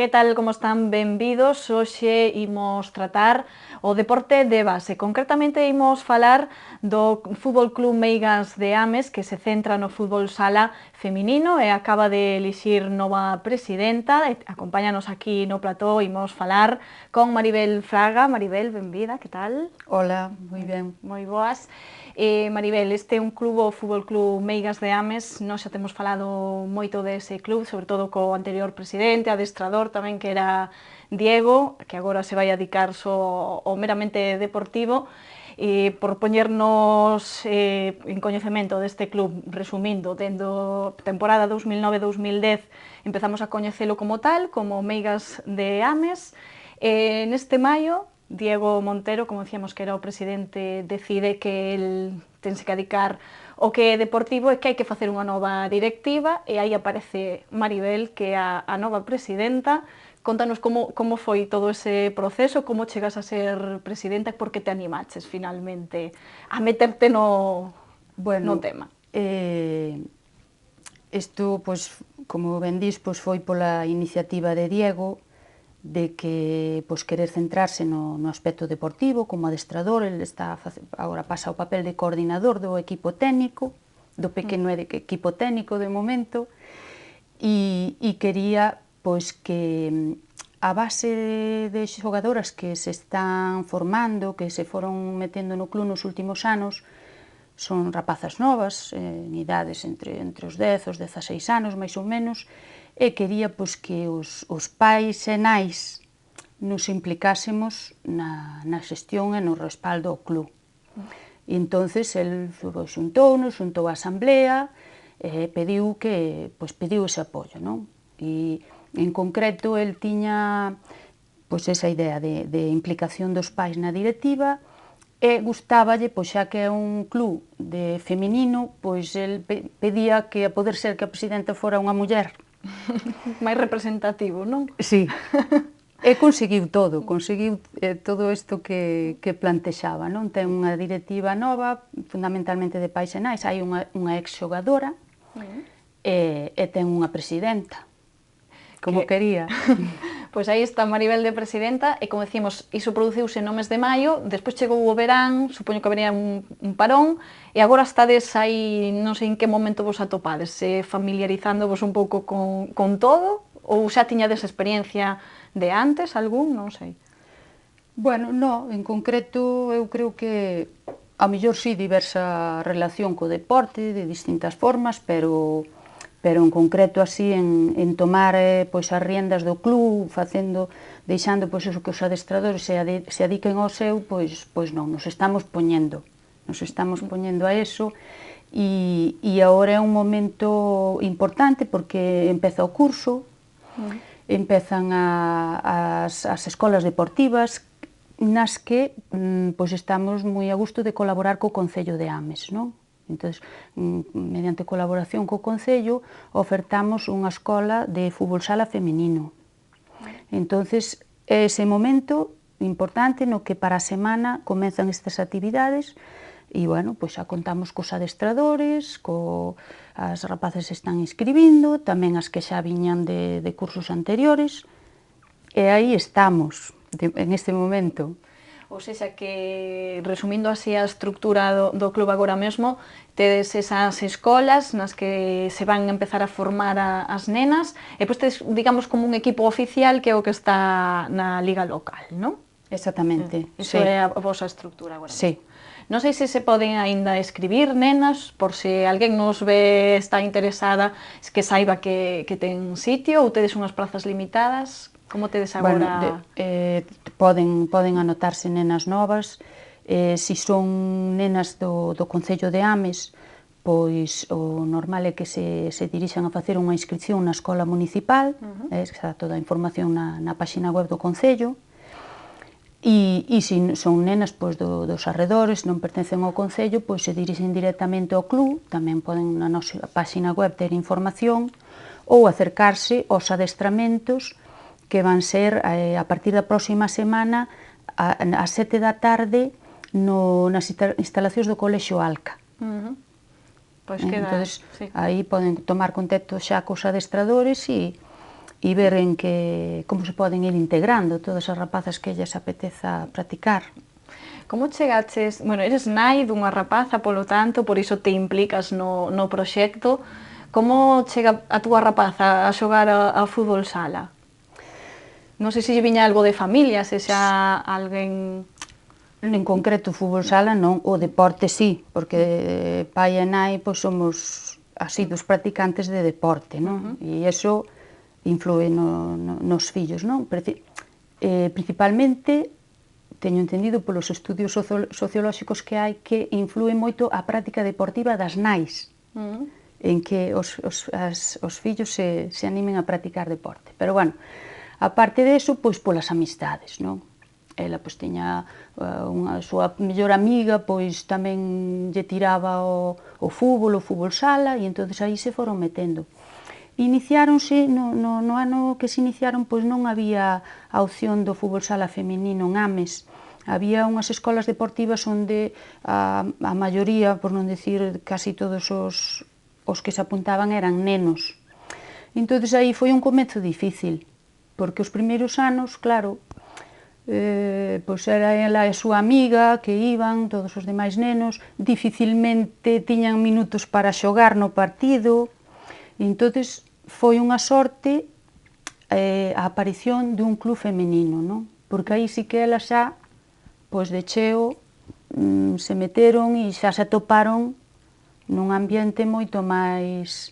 Que tal, como están? Benvidos. Hoxe imos tratar o deporte de base. Concretamente imos falar do Fútbol Club Meigas de Ames, que se centra no fútbol sala feminino e acaba de elixir nova presidenta. Acompáñanos aquí no plató, imos falar con Maribel Fraga. Maribel, benvida, que tal? Hola, moi ben. Moi boas. Maribel, este é un club, o Fútbol Club Meigas de Ames. Nós xa temos falado moito dese club, sobre todo co anterior presidente, adestrador tamén, que era Diego, que agora se vai a dedicar só ao meramente deportivo. Por poñernos en coñecemento deste club, resumindo, dentro temporada 2009-2010 empezamos a coñecelo como tal, como Meigas de Ames. Neste maio, Diego Montero, como decíamos que era o presidente, decide que el tense que dedicar ao que é deportivo e que hai que facer unha nova directiva, e aí aparece Maribel, que é a nova presidenta. Contanos como foi todo ese proceso, como chegas a ser presidenta e por que te animaches finalmente a meterte no tema. Isto, como ben dís, foi pola iniciativa de Diego, de que querer centrarse no aspecto deportivo como adestrador. Ele agora pasa o papel de coordinador do equipo técnico, do pequeno equipo técnico de momento, e quería que a base de xogadoras que se están formando, que se foron metendo no club nos últimos anos, son rapazas novas, en idades entre os 10 e os 16 anos, máis ou menos, e quería que os pais e nais nos implicásemos na xestión e no respaldo ao club. E entonces el xuntou a asamblea e pediu ese apoio, non? E en concreto el tiña esa idea de implicación dos pais na directiva, e gustáballe, xa que é un club de feminino, el pedía que a poder ser que a presidenta fora unha muller. Máis representativo, non? Sí, e conseguiu todo isto que plantexaba, non? Ten unha directiva nova, fundamentalmente de pais e nais, hai unha ex-xogadora e ten unha presidenta, como quería. Pois aí está Maribel de presidenta, e como decimos, iso produciuse no mes de maio, despois chegou o verán, supoño que habería un parón, e agora estades aí, non sei en que momento vos atopades, familiarizándovos un pouco con todo, ou xa tiñades experiencia de antes, algún, non sei. Bueno, non, en concreto eu creo que a mellor sí diversa relación co deporte, de distintas formas, pero en concreto así en tomar as riendas do club, deixando eso que os adestradores se adiquen ao seu, pois non, nos estamos poñendo a eso, e agora é un momento importante porque empeza o curso, empezan as escolas deportivas, nas que estamos moi a gusto de colaborar co Concello de Ames, non? Entón, mediante colaboración co Concello, ofertamos unha escola de fútbol sala feminino. Entón, é ese momento importante no que para a semana comenzan estas actividades, e, bueno, xa contamos cos adestradores, as rapaces se están inscribindo, tamén as que xa viñan de cursos anteriores, e aí estamos, en este momento. Ou seja que, resumindo así a estructura do club agora mesmo, tedes esas escolas nas que se van a empezar a formar as nenas, e pois tedes, digamos, como un equipo oficial que é o que está na liga local, non? Exactamente. Iso é a vosa estructura agora mesmo. Sí. Non sei se poden aínda escribir nenas, por se alguén nos ve, está interesada, que saiba que ten sitio, ou tedes unhas plazas limitadas. Como tedes agora? Poden anotarse nenas novas. Se son nenas do Concello de Ames, pois o normal é que se dirixan a facer unha inscripción na escola municipal, está toda a información na página web do Concello. E se son nenas dos arredores, non pertencen ao Concello, pois se dirixen directamente ao club, tamén poden na nosa página web ter información, ou acercarse aos adestramentos que van ser a partir da próxima semana ás 7 da tarde nas instalacións do Colexio Alca. Pois queda... Aí poden tomar contacto xa cos adestradores e e ver como se poden ir integrando todas as rapazas que ellas apeteza practicar. Como chegaches, bueno, eres nai dunha rapaza, polo tanto, por iso te implicas no proxecto. Como chega a túa rapaza a xogar a fútbol sala? Non sei se lle viña algo de familia, se xa alguén... En concreto, o fútbol sala non, o deporte sí, porque pai e nai pois, somos asiduos practicantes de deporte, non? E iso influe nos fillos, non? Principalmente, teño entendido polos estudios sociolóxicos que hai, que influe moito a práctica deportiva das nais, en que os fillos se animen a practicar deporte. Pero, bueno, aparte deso, pois polas amistades, non? Ela pois tiña unha súa mellor amiga, pois tamén lle tiraba o fútbol sala, e entonces aí se foron metendo. Iniciáronse, no ano que se iniciaron, pois non había a opción do fútbol sala feminino en Ames. Había unhas escolas deportivas onde a maioría, por non dicir casi todos os que se apuntaban eran nenos. Entonces aí foi un comezo difícil, porque os primeiros anos, claro, pois era ela e a súa amiga que iban, todos os demais nenos, dificilmente tiñan minutos para xogar no partido, e entonces foi unha sorte a aparición dun club femenino, non? Porque aí sí que elas xa, pois de cheo, se meteron e xa se atoparon nun ambiente moito máis,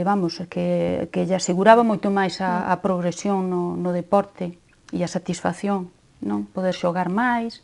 vamos, que lle aseguraba moito máis a progresión no deporte e a satisfacción, non? Poder xogar máis.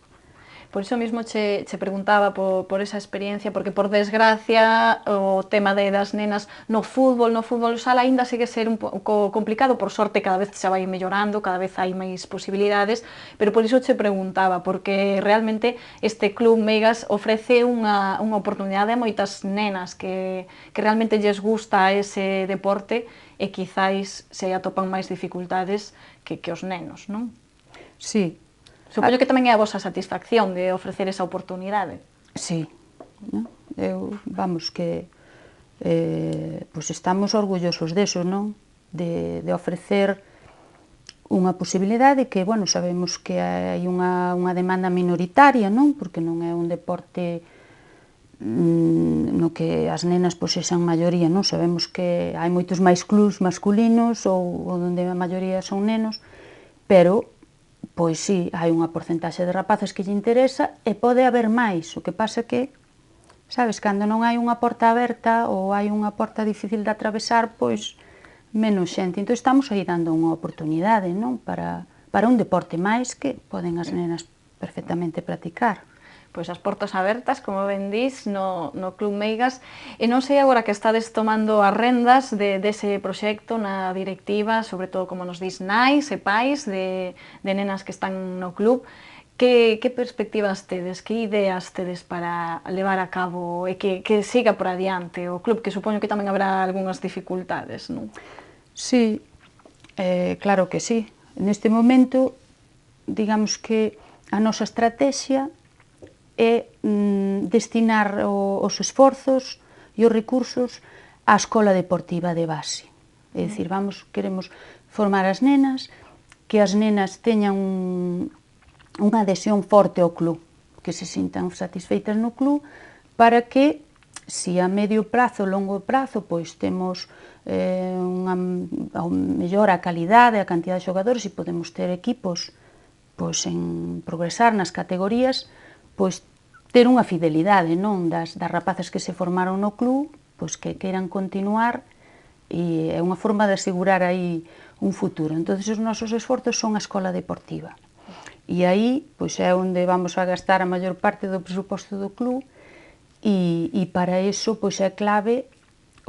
Por iso mesmo che preguntaba por esa experiencia, porque por desgracia o tema das nenas no fútbol sala aínda segue ser un pouco complicado. Por sorte cada vez xa vai mellorando, cada vez hai máis posibilidades, pero por iso che preguntaba, porque realmente este Club Meigas ofrece unha oportunidade a moitas nenas que realmente lles gusta ese deporte e quizáis se atopan máis dificultades que os nenos, non? Sí. Supoño que tamén é a vosa satisfacción de ofrecer esa oportunidade. Sí. Vamos, que pois estamos orgullosos deso, non? De ofrecer unha posibilidade que, bueno, sabemos que hai unha demanda minoritaria, non? Porque non é un deporte no que as nenas pois sexan maioría, non? Sabemos que hai moitos máis clubs masculinos ou onde a maioría son nenos, pero pois sí, hai unha porcentaxe de rapaces que lle interesa e pode haber máis. O que pasa que, sabes, cando non hai unha porta aberta ou hai unha porta difícil de atravesar, pois menos xente. Entón estamos aí dando unha oportunidade, non? Para un deporte máis que poden as nenas perfectamente practicar. Pois as portas abertas, como ben dís, no Club Meigas. E non sei agora que estades tomando as rendas dese proxecto na directiva, sobre todo, como nos dís, nais e pais de nenas que están no club. Que perspectivas tedes, que ideas tedes para levar a cabo e que siga por adiante o club, que supoño que tamén habrá algunhas dificultades, non? Sí, claro que sí. Neste momento, digamos que a nosa estrategia é destinar os esforzos e os recursos á escola deportiva de base. É dicir, queremos formar as nenas, que as nenas teñan unha adhesión forte ao club, que se sintan satisfeitas no club, para que, se a medio prazo, longo prazo, pois temos mellor a calidade, a cantidad de xogadores e podemos ter equipos pois en progresar nas categorías, pois ter unha fidelidade, non, das rapazas que se formaron no club, pois que queiran continuar, e é unha forma de asegurar aí un futuro. Entonces os nosos esforzos son a escola deportiva. E aí, pois é onde vamos a gastar a maior parte do presuposto do club, e para iso, pois é clave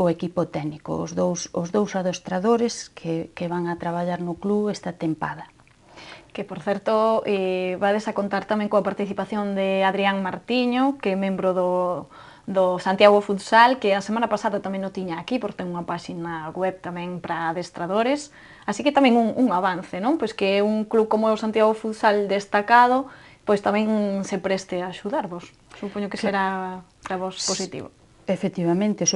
o equipo técnico, os dous adestradores que van a traballar no club esta tempada. Que, por certo, vades a contar tamén coa participación de Adrián Martiño, que é membro do Santiago Futsal, que a semana pasada tamén o tiña aquí, porque ten unha páxina web tamén para adestradores. Así que tamén un avance, non? Pois que un club como o Santiago Futsal destacado, pois tamén se preste a axudarvos. Supoño que será para vos positivo. Efectivamente,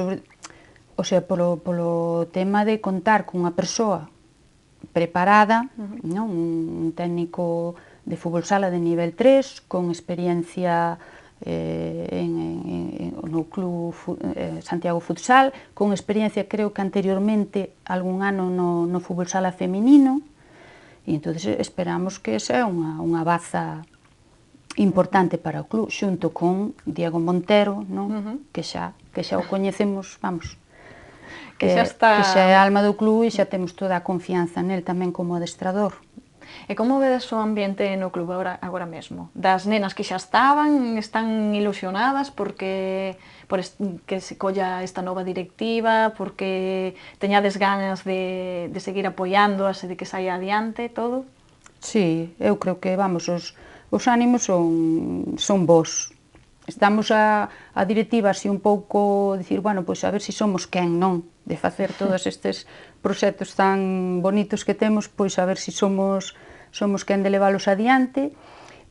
O sea, polo tema de contar cunha persoa preparada, non? Un técnico de fútbol sala de nivel 3, con experiencia no Club Santiago Futsal, con experiencia, creo que anteriormente, algún ano no fútbol sala feminino, e entonces esperamos que esa é unha baza importante para o club, xunto con Diego Montero, non? Que xa o coñecemos, vamos, que xa é a alma do club e xa temos toda a confianza nel tamén como adestrador. E como vedes o ambiente no club agora mesmo? Das nenas que xa están ilusionadas porque que se colla esta nova directiva, porque teñades ganas de seguir apoiándoas e de que saia adiante todo? Sí, eu creo que, vamos, os ánimos son bons. Estamos a directiva así un pouco, dicir, bueno, pois a ver se somos quen, non? De facer todos estes proxectos tan bonitos que temos, pois a ver se somos quen de leválos adiante,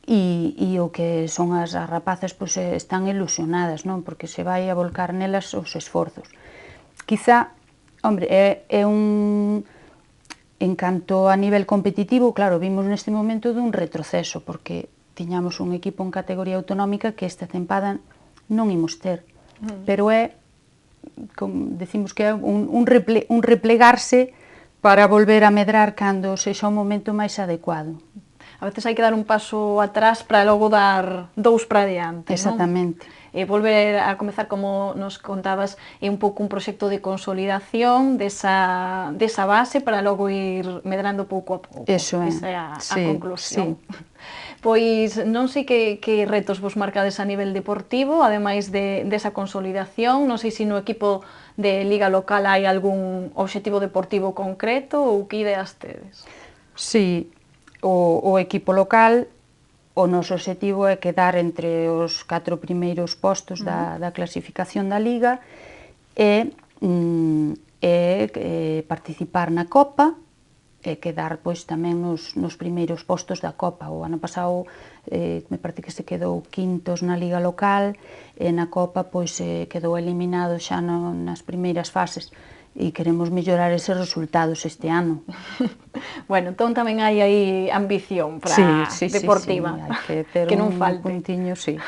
e o que son as rapazas pois están ilusionadas, non? Porque se vai a volcar nelas os esforzos. Quizá, hombre, é un... En canto a nivel competitivo, claro, vimos neste momento dun retroceso, porque tiñamos un equipo en categoría autonómica que esta tempada non imos ter, pero é, como decimos, que é un replegarse para volver a medrar cando sexa o momento máis adecuado. A veces hai que dar un paso atrás para logo dar dous para adiante, non? Exactamente. E volver a comezar, como nos contabas, é un pouco un proxecto de consolidación desa base para logo ir medrando pouco a pouco. Eso é. Esa é a conclusión. Sí. Pois non sei que retos vos marcades a nivel deportivo, ademais desa consolidación. Non sei se no equipo de liga local hai algún obxectivo deportivo concreto ou que ideas tedes? Sí, o equipo local, o noso obxectivo é quedar entre os 4 primeiros postos da clasificación da liga e participar na Copa e quedar pois tamén nos primeiros postos da Copa. O ano pasado me parece que se quedou quintos na liga local e na Copa pois quedou eliminado xa nas primeiras fases e queremos mellorar eses resultados este ano. Bueno, entón tamén hai aí ambición para deportiva, hai que ter un puntiño, sí.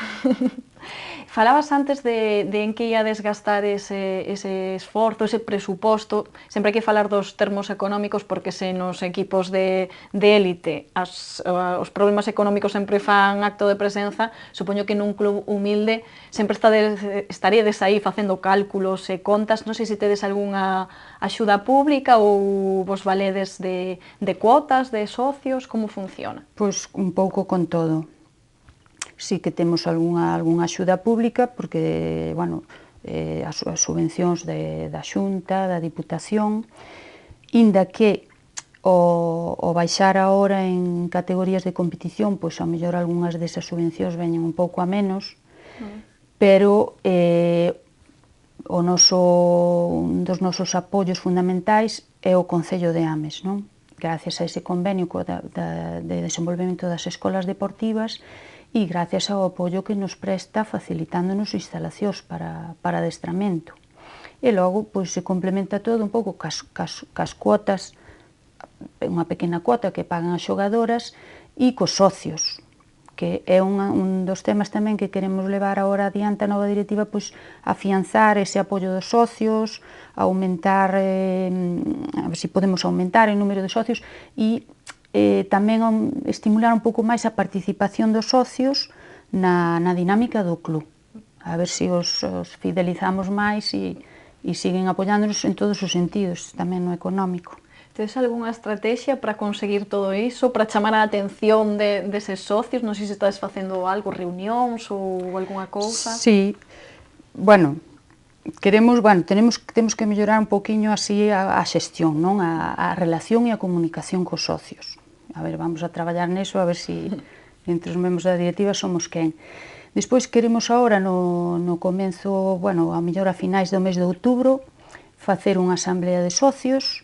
Falabas antes de en que iades gastar ese esforzo, ese presuposto. Sempre hai que falar dos termos económicos porque se nos equipos de élite os problemas económicos sempre fan acto de presenza, supoño que nun club humilde sempre estaríades aí facendo cálculos e contas. Non sei se tedes algunha axuda pública ou vos valedes de cuotas, de socios, como funciona? Pois un pouco con todo. Sí que temos algunha axuda pública, porque, bueno, as subvencións da Xunta, da Diputación, inda que o baixar agora en categorías de competición, pois ao mellor algunhas desas subvencións veñen un pouco a menos, pero un dos nosos apoios fundamentais é o Concello de Ames, non? Gracias a ese convenio de desenvolvemento das escolas deportivas e gracias ao apoio que nos presta facilitándonos instalacións para adestramento. E logo, pois, se complementa todo un pouco cas cuotas, unha pequena cuota que pagan as xogadoras e cos socios, que é un dos temas tamén que queremos levar agora adiante a nova directiva, pois afianzar ese apoio dos socios, aumentar, a ver se podemos aumentar o número de socios e tamén estimular un pouco máis a participación dos socios na dinámica do club. A ver se os fidelizamos máis e siguen apoiándonos en todos os sentidos, tamén no económico. Tedes algunha estrategia para conseguir todo iso, para chamar a atención deses socios? Non sei se estades facendo algo, reunións ou algunha cousa? Sí, bueno, temos que mellorar un poquinho así a xestión, non? A relación e a comunicación cos socios. A ver, vamos a traballar neso, a ver se entre os membros da directiva somos quen. Despois queremos agora, no comenzo, bueno, a mellor a finais do mes de outubro, facer unha asamblea de socios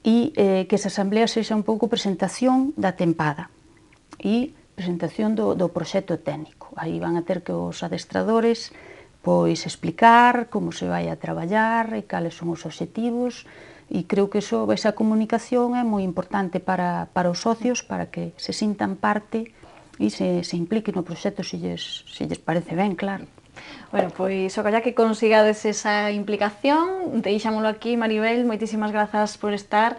e que esa asamblea sexa un pouco presentación da tempada e presentación do proxecto técnico. Aí van a ter que os adestradores pois explicar como se vai a traballar e cales son os obxectivos, e creo que esa comunicación é moi importante para os socios, para que se sintan parte e se impliquen no proxecto se lles parece ben, claro. Bueno, pois ojalá que consigades esa implicación. Deixámolo aquí, Maribel, moitísimas grazas por estar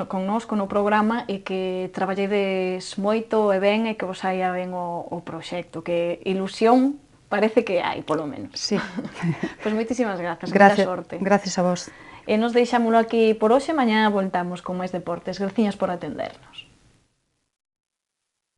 connosco no programa e que traballedes moito e ben e que vos saia ben o proxecto, que ilusión parece que hai, polo menos. Sí. Pois moitísimas grazas, moita sorte. Gracias a vos. E nos deixámolo aquí por hoxe, mañá voltamos con máis deportes. Graciñas por atendernos.